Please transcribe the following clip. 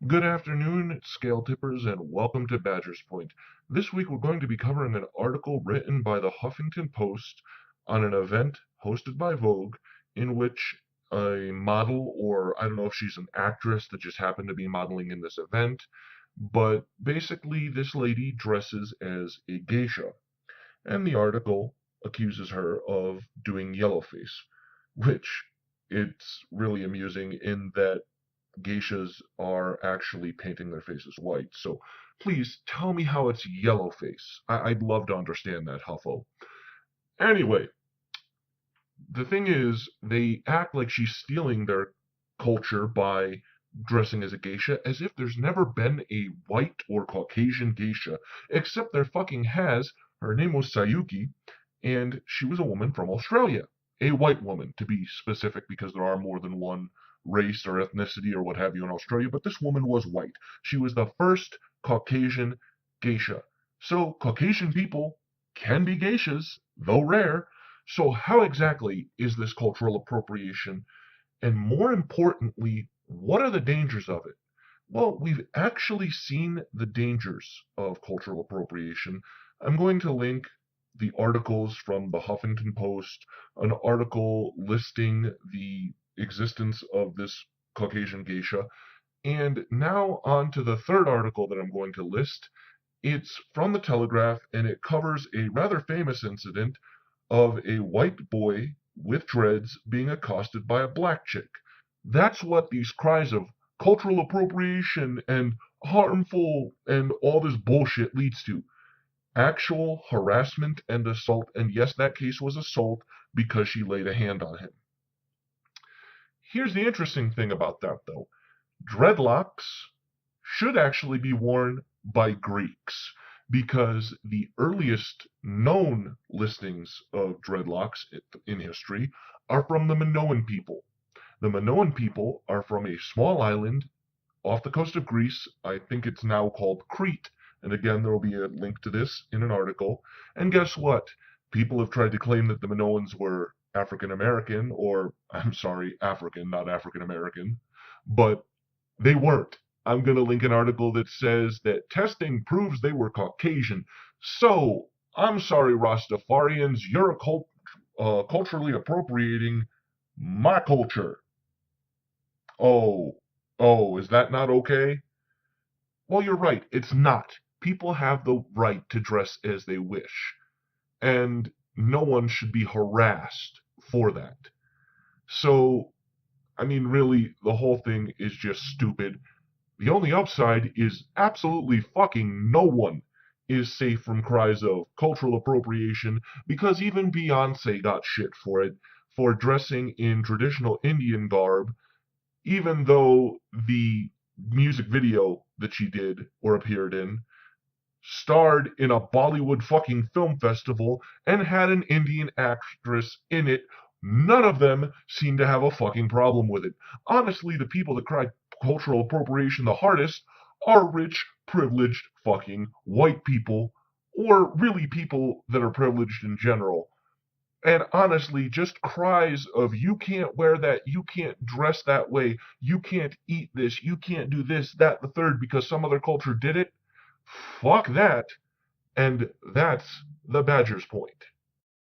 Good afternoon, scale tippers, and welcome to Badger's Point. This week we're going to be covering an article written by the Huffington Post on an event hosted by Vogue in which a model, or I don't know if she's an actress that just happened to be modeling in this event, but basically this lady dresses as a geisha, and the article accuses her of doing yellowface, which it's really amusing in that geishas are actually painting their faces white. So please tell me how it's yellow face. I'd love to understand that, Huffo. Anyway, the thing is, they act like she's stealing their culture by dressing as a geisha as if there's never been a white or Caucasian geisha, except there fucking has. Her name was Sayuki, and she was a woman from Australia. A white woman, to be specific, because there are more than one race or ethnicity or what have you in Australia, but this woman was white. She was the first Caucasian geisha. So Caucasian people can be geishas, though rare. So how exactly is this cultural appropriation? And more importantly, what are the dangers of it? Well, we've actually seen the dangers of cultural appropriation. I'm going to link the articles from the Huffington Post, an article listing the existence of this Caucasian geisha, and now on to the third article that I'm going to list. It's from the Telegraph, and it covers a rather famous incident of a white boy with dreads being accosted by a black chick. That's what these cries of cultural appropriation and harmful and all this bullshit leads to. Actual harassment and assault, and yes, that case was assault because she laid a hand on him. Here's the interesting thing about that, though. Dreadlocks should actually be worn by Greeks, because the earliest known listings of dreadlocks in history are from the Minoan people. The Minoan people are from a small island off the coast of Greece. I think it's now called Crete. And again, there will be a link to this in an article. And guess what? People have tried to claim that the Minoans were African American, or I'm sorry, African, not African American, but they weren't. I'm going to link an article that says that testing proves they were Caucasian. So, I'm sorry, Rastafarians, you're culturally appropriating my culture. Oh, is that not okay? Well, you're right, it's not. People have the right to dress as they wish, and no one should be harassed for that. So, I mean, really, the whole thing is just stupid. The only upside is absolutely fucking no one is safe from cries of cultural appropriation, because even Beyonce got shit for it, for dressing in traditional Indian garb, even though the music video that she did or appeared in starred in a Bollywood fucking film festival and had an Indian actress in it. None of them seem to have a fucking problem with it. Honestly, the people that cry cultural appropriation the hardest are rich, privileged fucking white people, or really people that are privileged in general. And honestly, just cries of you can't wear that, you can't dress that way, you can't eat this, you can't do this, that, the third, because some other culture did it. Fuck that. And that's the Badger's point.